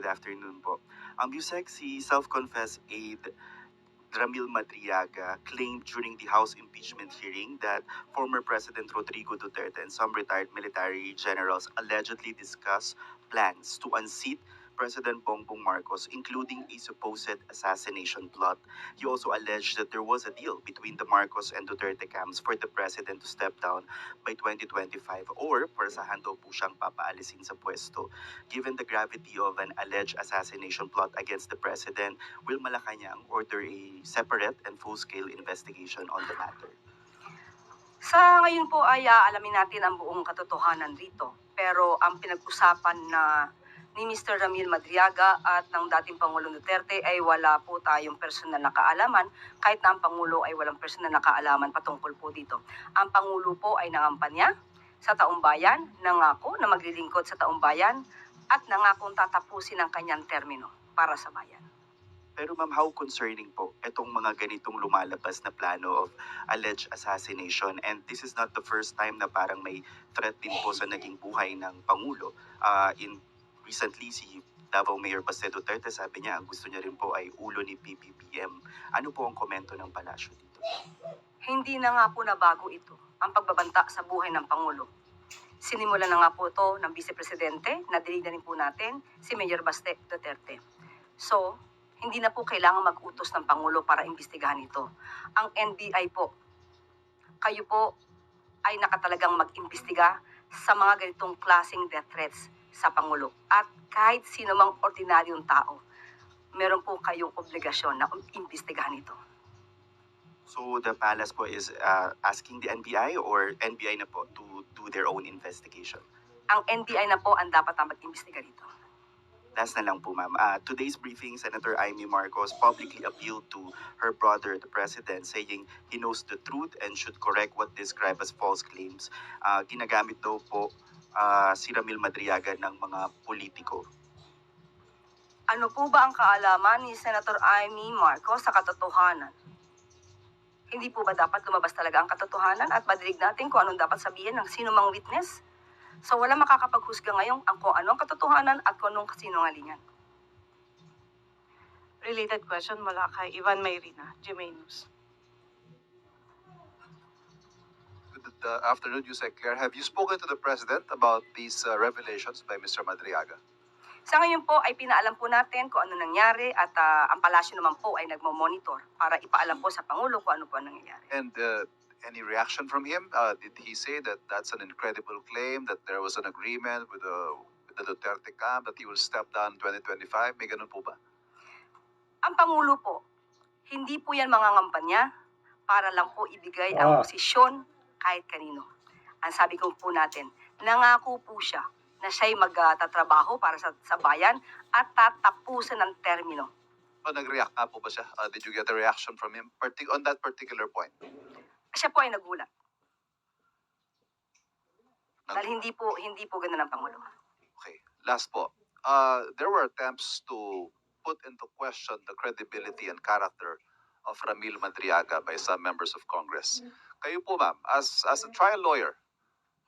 Good afternoon po. Yusek, si self-confessed aide Ramil Madriaga claimed during the House impeachment hearing that former President Rodrigo Duterte and some retired military generals allegedly discussed plans to unseat President Bongbong Marcos, including a supposed assassination plot. He also alleged that there was a deal between the Marcos and Duterte camps for the president to step down by 2025 or parasahan daw po siyang papaalisin sa pwesto. Given the gravity of an alleged assassination plot against the president, will Malacanang order a separate and full-scale investigation on the matter? Sa ngayon po ay alamin natin ang buong katotohanan rito. Pero ang pinag-usapan na ni Mr. Ramil Madriaga at ng dating Pangulong Duterte ay wala po tayong personal na kaalaman, kahit na ang Pangulo ay walang personal na kaalaman patungkol po dito. Ang Pangulo po ay nangampanya sa taumbayan, nangako na maglilingkod sa taumbayan at nangakong tatapusin ang kanyang termino para sa bayan. Pero ma'am, how concerning po itong mga ganitong lumalabas na plano of alleged assassination? And this is not the first time na parang may threat din po sa naging buhay ng Pangulo. Recently, si Davao Mayor Baste Duterte, sabi niya, ang gusto niya rin po ay ulo ni PBBM. Ano po ang komento ng palasyo dito? Hindi na nga po na bago ito, ang pagbabanta sa buhay ng Pangulo. Sinimula na nga po ito ng Vice Presidente, nadinig na rin po natin, si Mayor Baste Duterte. So, hindi na po kailangan mag-utos ng Pangulo para imbestigahan ito. Ang NBI po, kayo po ay nakatalagang mag-imbestiga sa mga ganitong klaseng death threats sa Pangulo. At kahit sino mang ordinaryong tao, meron po kayong obligasyon na imbestigahan ito. So the palace po is asking the NBI or NBI na po to do their own investigation? Ang NBI na po ang dapat ang mag-imbestiga dito. Last na lang po ma'am. Today's briefing, Senator Amy Marcos publicly appealed to her brother, the President, saying he knows the truth and should correct what described as false claims. Ginagamit daw po si Ramil Madriaga ng mga politiko. Ano po ba ang kaalaman ni Senator Amy Marcos sa katotohanan? Hindi po ba dapat lumabas talaga ang katotohanan at madinig natin kung anong dapat sabihin ng sino mang witness? So wala makakapaghusga ngayon kung ano ang katotohanan at kung anong kasinungalingan. Related question mula kay Ivan Mayrina, GMA News. Good afternoon, Yusek Claire. Have you spoken to the President about these revelations by Mr. Madriaga? Sa ngayon po ay pinaalam po natin kung ano nangyari at ang palasyo naman po ay nagmo-monitor para ipaalam po sa Pangulo kung ano po ang nangyayari. And any reaction from him? Did he say that that's an incredible claim, that there was an agreement with the Duterte camp, that he will step down in 2025? May ganun po ba? Ang Pangulo po, hindi po yan mga ngampanya para lang po ibigay ang posisyon kahit kanino. Ang sabi ko po natin, nangako po siya na siya'y magtatrabaho para sa bayan at tatapusin ang termino. Nag-react nga po ba siya? Did you get a reaction from him on that particular point? Siya po ay nagulat. Dahil hindi po ganun ang Pangulo. Okay. Last po. There were attempts to put into question the credibility and character of Ramil Madriaga by some members of Congress. Kayo po ma'am, as a trial lawyer,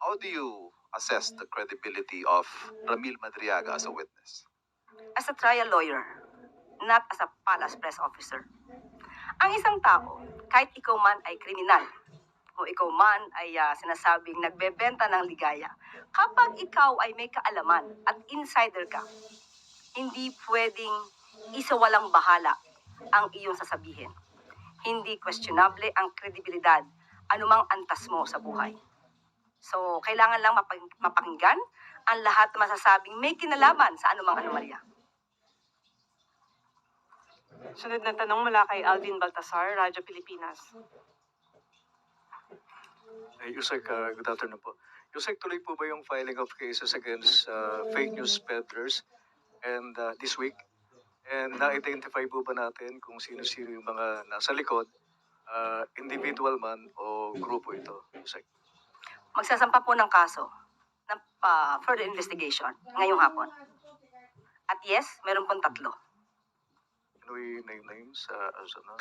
how do you assess the credibility of Ramil Madriaga as a witness? As a trial lawyer, not as a palace press officer. Ang isang tao, kahit ikaw man ay kriminal, o ikaw man ay sinasabing nagbebenta ng ligaya, kapag ikaw ay may kaalaman at insider ka, hindi pwedeng isawalang bahala ang iyong sasabihin. Hindi questionable ang kredibilidad, anumang antas mo sa buhay. So, kailangan lang mapakinggan ang lahat na masasabing may kinalaman sa anumang anomalya. Sunod na tanong mula kay Alvin Baltasar, Radyo Pilipinas. Yusek, good afternoon po. Yusek, tuloy po ba yung filing of cases against fake news peddlers and this week? And na-identify po ba natin kung sino-sino yung mga nasa likod, individual man o grupo ito, Yusek? Magsasampa po ng kaso ng further investigation ngayong hapon. At yes, meron pong 3. Can we name names?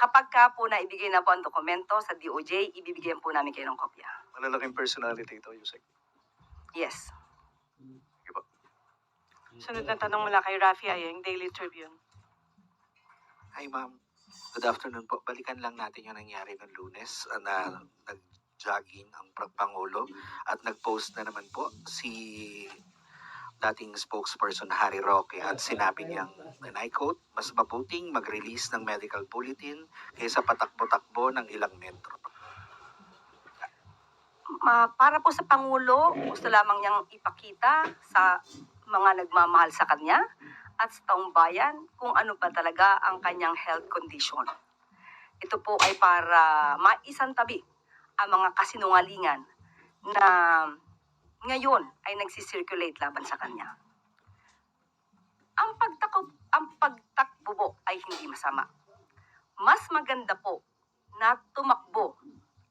Kapag ka po na ibigay na po ang dokumento sa DOJ, ibibigyan po namin kayo ng kopya. Malalaking personality ito, Yusek. Yes. Sige po. Sunod na tanong mula kay Rafi Ayeng, Daily Tribune. Hi ma'am, good afternoon po. Balikan lang natin yung nangyari ng Lunes na nag-jogging ang Pangulo at nag-post na naman po si dating spokesperson Harry Roque at sinabi niyang, and I quote, mas mabuting mag-release ng medical bulletin kaysa patakbo-takbo ng ilang metro. Para po sa Pangulo, gusto lamang niyang ipakita sa mga nagmamahal sa kanya at sa taong bayan kung ano ba talaga ang kanyang health condition. Ito po ay para maisantabi ang mga kasinungalingan na ngayon ay nagsisirculate laban sa kanya. Ang pagtakbo po ay hindi masama. Mas maganda po na tumakbo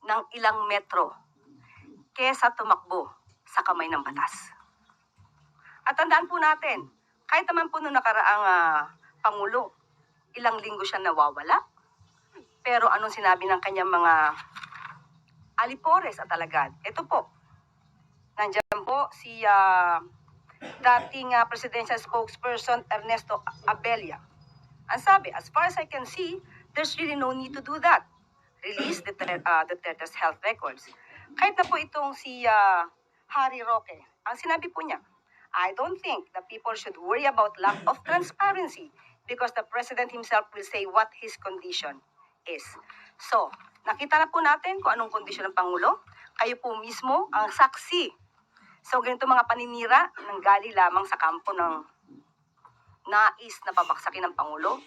ng ilang metro kesa tumakbo sa kamay ng batas. At tandaan po natin, kahit naman po nung nakaraang Pangulo, ilang linggo siya nawawala. Pero anong sinabi ng kanyang mga alipores at alagad? Ito po, nandiyan po si dating presidential spokesperson Ernesto Abella. Ang sabi, as far as I can see, there's really no need to do that. Release the Duterte's health records. Kahit na po itong si Harry Roque, ang sinabi po niya, I don't think that people should worry about lack of transparency because the president himself will say what his condition is. So, nakita na po natin kung anong kondisyon ng Pangulo. Kayo po mismo ang saksi. So, ganito mga paninira nanggali lamang sa kampo ng nais na pabaksakin ng Pangulo.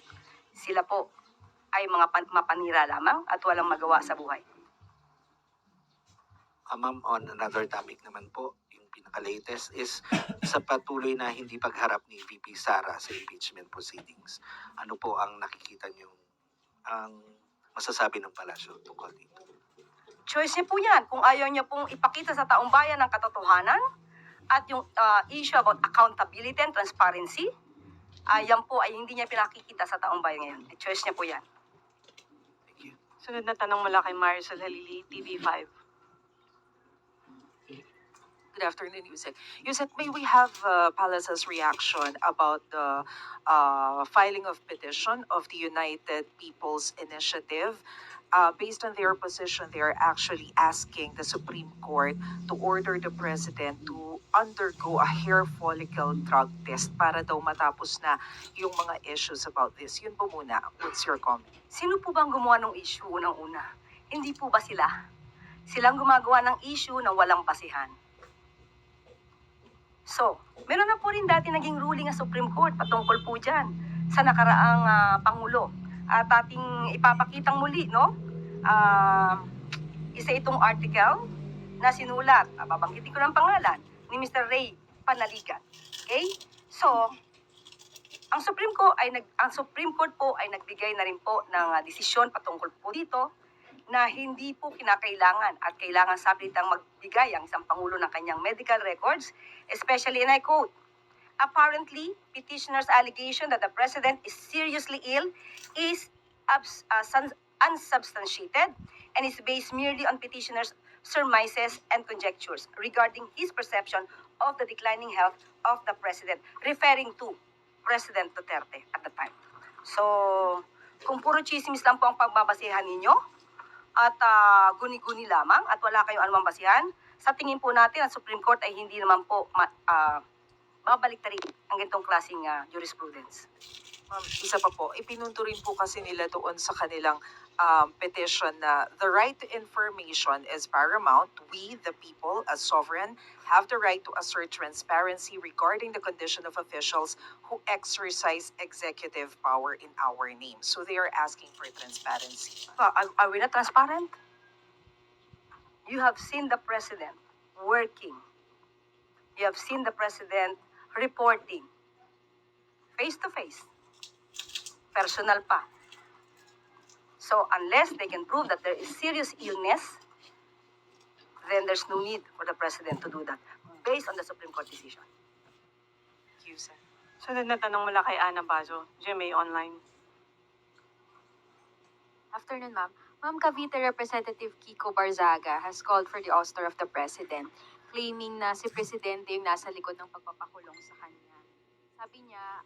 Sila po ay mga mapanira lamang at walang magawa sa buhay. Ma'am, on another topic naman po, yung pinaka-latest is sa patuloy na hindi pagharap ni VP Sara sa impeachment proceedings. Ano po ang nakikita niyo, ang masasabi ng palasyo tungkol dito? Choice niya po yan. Kung ayaw niya pong ipakita sa taong bayan ang katotohanan at yung issue about accountability and transparency, yan po ay hindi niya pinakikita sa taong bayan ngayon. Choice niya po yan. Thank you. Sunod na tanong mula kay Marisol Halili, TV5. Good afternoon, Yusek. Yusek, may we have Palace's reaction about the filing of petition of the United People's Initiative? Based on their position, they are actually asking the Supreme Court to order the president to undergo a hair follicle drug test para daw matapos na yung mga issues about this. Yun po muna. What's your comment? Sino po bang gumawa ng issue unang-una? Hindi po ba sila? Silang gumagawa ng issue na walang basihan. So, meron na po rin dati naging ruling ng Supreme Court patungkol po dyan sa nakaraang Pangulo. At ating ipapakitang muli, no? Isa itong article na sinulat, babanggitin ko ng pangalan, ni Mr. Ray Panaligan. Okay? So, ang Supreme Court po ay nagbigay na rin po ng desisyon patungkol po dito na hindi po kinakailangan at kailangan sabitang magbigay ang isang Pangulo ng kanyang medical records, especially, and I quote, apparently, petitioner's allegation that the President is seriously ill is unsubstantiated and is based merely on petitioner's surmises and conjectures regarding his perception of the declining health of the President, referring to President Duterte at the time. So, kung puro chismis lang po ang pagbabasihan ninyo, at guni-guni lamang at wala kayong anumang basihan, sa tingin po natin ang Supreme Court ay hindi naman po babalik na rin ang ganitong klaseng jurisprudence. Isa pa po, ipinunto rin po kasi nila doon sa kanilang petition na the right to information is paramount. We, the people, as sovereign, have the right to assert transparency regarding the condition of officials who exercise executive power in our name. So they are asking for transparency. Are we not transparent? You have seen the President working. You have seen the President reporting face-to-face. Personal pa. So unless they can prove that there is serious illness, then there's no need for the President to do that based on the Supreme Court decision. Thank you, sir. Sunod na tanong mula kay Ana Bazo, GMA Online. Afternoon, ma'am. Ma'am, Cavite Representative Kiko Barzaga has called for the ouster of the President, claiming na si Presidente yung nasa likod ng pagpapakulong sa kanya. Sabi niya,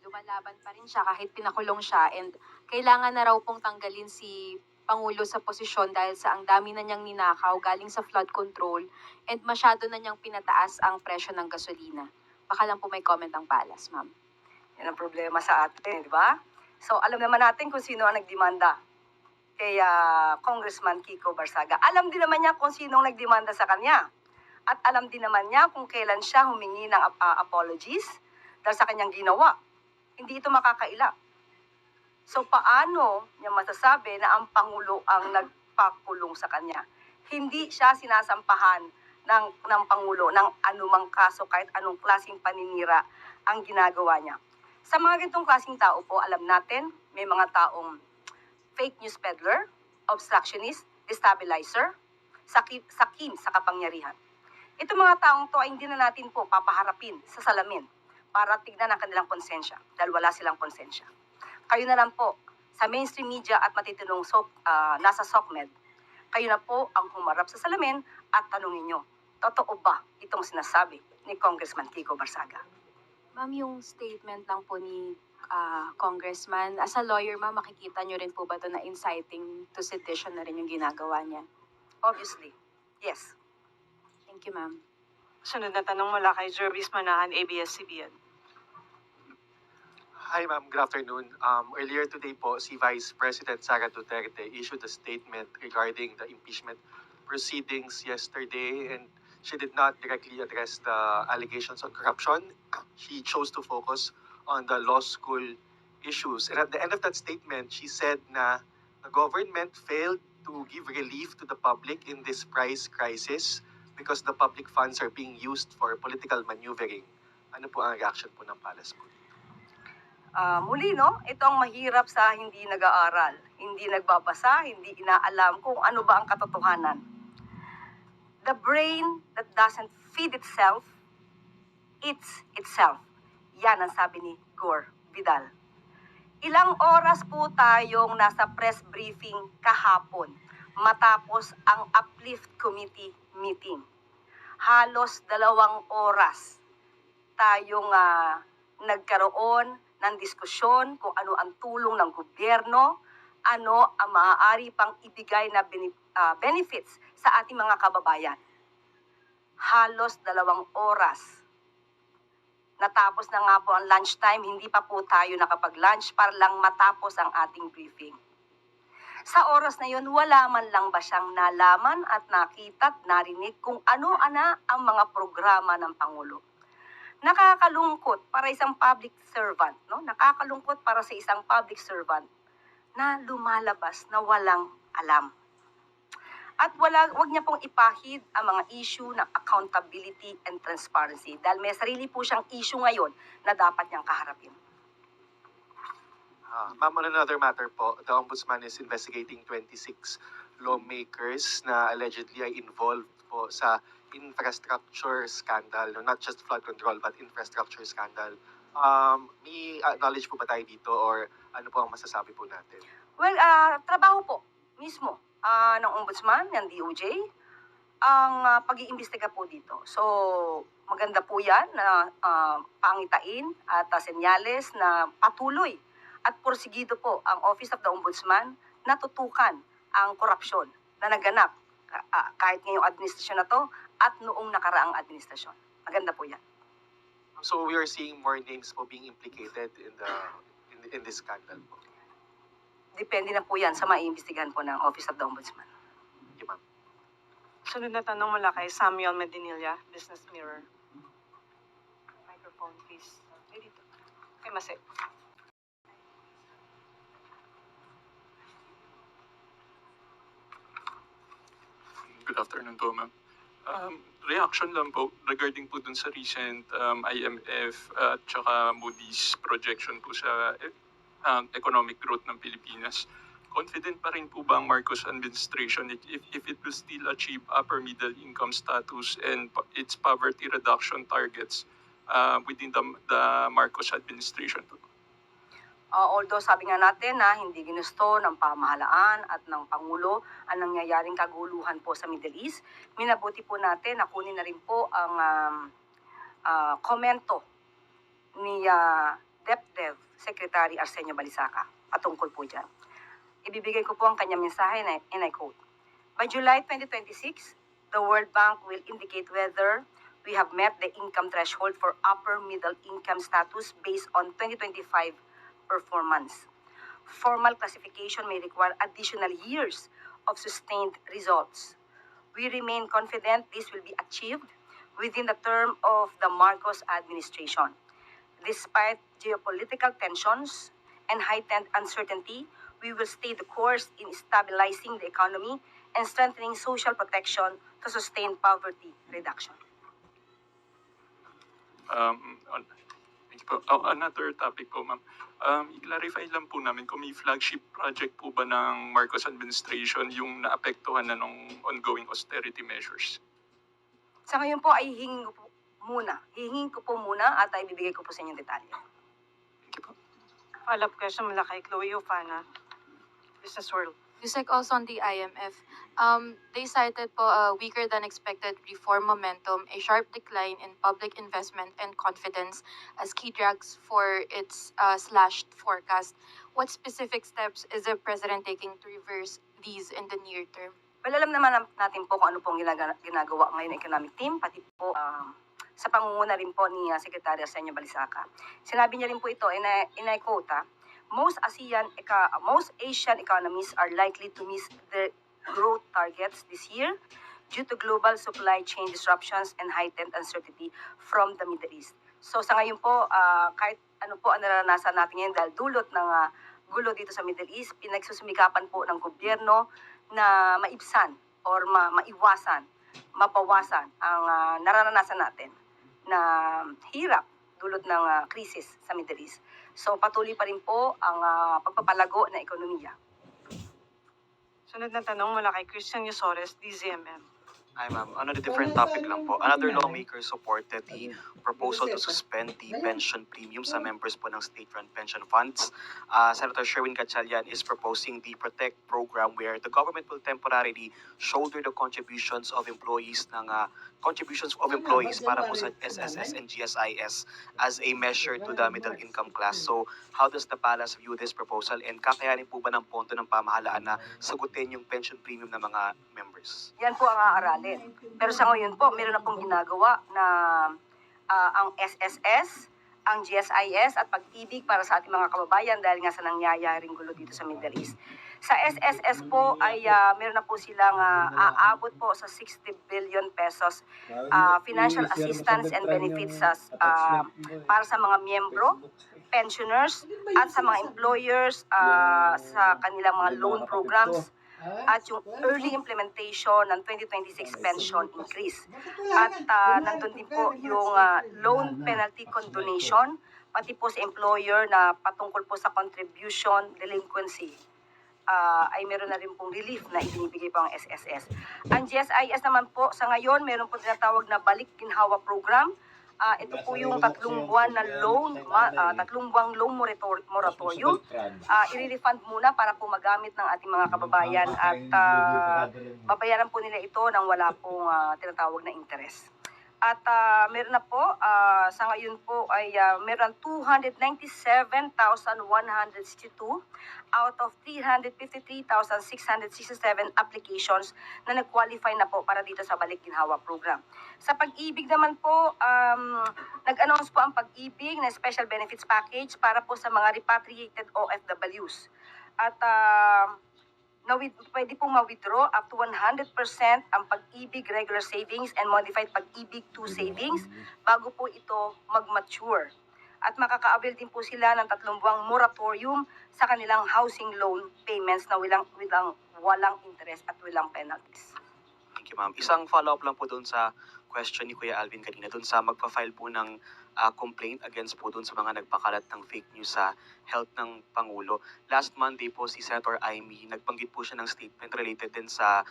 lumalaban pa rin siya kahit pinakulong siya and kailangan na raw pong tanggalin si Pangulo sa posisyon dahil sa ang dami na niyang ninakaw galing sa flood control and masyado na niyang pinataas ang presyo ng gasolina. Baka lang po may comment ang Palas, ma'am. Yan ang problema sa atin, di ba? So, alam naman natin kung sino ang nagdemanda kay Congressman Kiko Barzaga. Alam din naman niya kung sino ang nagdemanda sa kanya. At alam din naman niya kung kailan siya humingi ng apologies dahil sa kanyang ginawa. Hindi ito makakaila. So, paano niya masasabi na ang Pangulo ang nagpakulong sa kanya? Hindi siya sinasampahan ng Pangulo ng anumang kaso kahit anong klaseng paninira ang ginagawa niya. Sa mga ganitong klaseng tao po, alam natin, may mga taong fake news peddler, obstructionist, destabilizer, sakim sa kapangyarihan. Itong mga taong to ay hindi na natin po papaharapin sa salamin para tignan ang kanilang konsensya dahil wala silang konsensya. Kayo na lang po sa mainstream media at matitinong nasa SOCMED, kayo na po ang humarap sa salamin at tanungin nyo, totoo ba itong sinasabi ni Congressman Kiko Barzaga? Ma'am, yung statement lang po ni Congressman, as a lawyer, ma'am, makikita niyo rin po ba ito na inciting to sedition na rin yung ginagawa niya? Obviously, yes. Thank you, ma'am. Sunod na tanong mula kay Jervis Manahan, ABS-CBN. Hi ma'am, good afternoon. Earlier today po, si Vice President Sara Duterte issued a statement regarding the impeachment proceedings yesterday, and she did not directly address the allegations of corruption. She chose to focus on the law school issues. And at the end of that statement, she said na the government failed to give relief to the public in this price crisis because the public funds are being used for political maneuvering. Ano po ang reaction po ng Palace po? Muli, no? Ito ang mahirap sa hindi nag-aaral, hindi nagbabasa, hindi inaalam kung ano ba ang katotohanan. The brain that doesn't feed itself, eats itself. Yan ang sabi ni Gore Vidal. Ilang oras po tayong nasa press briefing kahapon matapos ang Uplift Committee meeting. Halos 2 oras tayong nagkaroon ng diskusyon kung ano ang tulong ng gobyerno, ano ang maaari pang ibigay na benefits sa ating mga kababayan. Halos 2 oras. Natapos na nga po ang lunchtime, hindi pa po tayo nakapag-lunch para lang matapos ang ating briefing. Sa oras na yun, wala man lang ba siyang nalaman at nakita at narinig kung ano-ana ang mga programa ng Pangulo. Nakakalungkot para isang public servant, no? Nakakalungkot para sa isang public servant na lumalabas na walang alam. At wag niya pong ipahid ang mga issue ng accountability and transparency dahil may sarili po siyang issue ngayon na dapat niyang kaharapin. Ma'am, on another matter po, the Ombudsman is investigating 26 lawmakers na allegedly ay involved po sa infrastructure scandal, no? Not just flood control but infrastructure scandal. May knowledge po ba tayo dito or ano po ang masasabi po natin? Well, trabaho po mismo ng Ombudsman, ng DOJ, ang pag-iimbestiga po dito. So, maganda po yan na pangitain at senyales na patuloy at porsigido po ang Office of the Ombudsman na tutukan ang korupsyon na naganap kahit ngayong administrasyon na to at noong nakaraang administrasyon. Maganda po yan. So we are seeing more names po being implicated in this scandal po. Depende na po yan sa maiimbestigahan po ng Office of the Ombudsman. Thank you, ma'am. Sunod na tanong mula kay Samuel Medinilla, Business Mirror. Microphone, please. Dito. Kay Mase. Good afternoon po, ma'am. Reaction lang po regarding po dun sa recent IMF at saka Moody's projection po sa economic growth ng Pilipinas. Confident pa rin po ba ang Marcos administration if it will still achieve upper middle income status and its poverty reduction targets within the Marcos administration po? Although sabi nga natin na hindi ginusto ng pamahalaan at ng Pangulo ang nangyayaring kaguluhan po sa Middle East, minabuti po natin na kunin na rin po ang komento ni DepDev Secretary Arsenio Balisaca patungkol po dyan. Ibibigay ko po ang kanyang mensahe and I quote, "By July 2026, the World Bank will indicate whether we have met the income threshold for upper middle income status based on 2025 performance. Formal classification may require additional years of sustained results. We remain confident this will be achieved within the term of the Marcos administration. Despite geopolitical tensions and heightened uncertainty, we will stay the course in stabilizing the economy and strengthening social protection to sustain poverty reduction." Thank you po. Another topic po, ma'am. I-clarify lang po namin kung may flagship project po ba ng Marcos administration yung naapektuhan na ng ongoing austerity measures? Sa ngayon po ay hihingin ko po muna at ibibigay ko po sa inyo detalye. Thank you po. Follow-up question mula kay Chloe Ofana, Business World. Yusek, also on the IMF, they cited po a weaker than expected reform momentum, a sharp decline in public investment and confidence as key drags for its slashed forecast. What specific steps is the President taking to reverse these in the near term? Well, alam naman natin po kung ano pong ginagawa ngayon ng economic team, pati po sa pangunguna rin po ni Secretary Arsenio Balisaca. Sinabi niya rin po ito, and I quote, most Asian economies are likely to miss their growth targets this year due to global supply chain disruptions and heightened uncertainty from the Middle East. So sa ngayon po, kahit ano po ang naranasan natin ngayon dahil dulot ng gulo dito sa Middle East, pinagsusumikapan po ng gobyerno na maibsan or maiwasan, mabawasan ang nararanasan natin na hirap dulot ng krisis sa Middle East. So patuloy pa rin po ang pagpapalago ng ekonomiya. Sunod na tanong mula kay Christian Yusores, DZMM. Hi ma'am, on a different topic lang po. Another lawmaker supported the proposal to suspend the pension premium sa members po ng state-run pension funds. Senator Sherwin Gatchalian is proposing the Protect program where the government will temporarily shoulder the contributions of employees para po sa SSS and GSIS as a measure to the middle income class. So, how does the Palace view this proposal and kakayanin po ba ng pondo ng pamahalaan na sagutin yung pension premium ng mga members? Yan po ang aaralin. Pero sa ngayon po, meron na pong ginagawa na ang SSS, ang GSIS at pag-ibig para sa ating mga kababayan dahil nga sa nangyayaring gulo dito sa Middle East. Sa SSS po ay meron na po silang aabot po sa 60 billion pesos financial assistance and benefits para sa mga miyembro, pensioners at sa mga employers sa kanilang mga loan programs at yung early implementation ng 2026 pension increase. At nandun din po yung loan penalty condonation, pati po sa employer na patungkol po sa contribution delinquency. Ay meron na rin pong relief na ibinibigay po ang SSS. Ang GSIS naman po, sa ngayon, meron po tinatawag na Balik Ginhawa Program. Ito po yung 3 buwan na loan, 3 buwang loan moratorium. I-refund muna para po magamit ng ating mga kababayan at babayaran po nila ito nang wala pong tinatawag na interest. At meron na po, sa ngayon po ay meron 297,162 out of 353,667 applications na nag-qualify na po para dito sa Balik Ginhawa Program. Sa pag-ibig naman po, nag-announce po ang pag-ibig na special benefits package para po sa mga repatriated OFWs. At pwede pong ma-withdraw up to 100% ang pag-ibig regular savings and modified pag-ibig 2 savings bago po ito mag-mature. At makaka-avail din po sila ng 3 buwang moratorium sa kanilang housing loan payments na walang interest at walang penalties. Thank you ma'am. Isang follow-up lang po doon sa question ni Kuya Alvin kanina, doon sa magpa-file po ng complaint against po doon sa mga nagpakalat ng fake news sa health ng Pangulo. Last Monday po si Senator Amy, nagbanggit po siya ng statement related din sa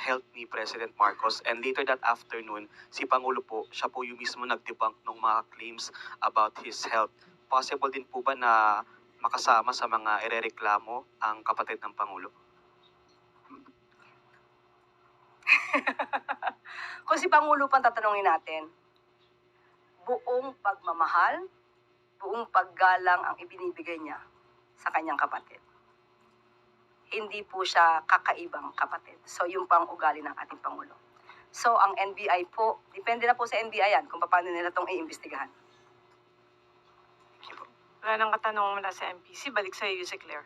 health ni President Marcos. And later that afternoon, si Pangulo po, siya po yung mismo nag-debunk ng mga claims about his health. Possible din po ba na makasama sa mga irereklamo ang kapatid ng Pangulo? Kung si Pangulo pang tatanungin natin, buong pagmamahal buong paggalang ang ibinibigay niya sa kanyang kapatid. Hindi po siya kakaibang kapatid. So, yung pang ugali ng ating Pangulo. So, ang NBI po, depende na po sa NBI yan kung paano nila itong iimbestigahan. Wala nang katanungan mula sa MPC. Balik sa Yusek Claire.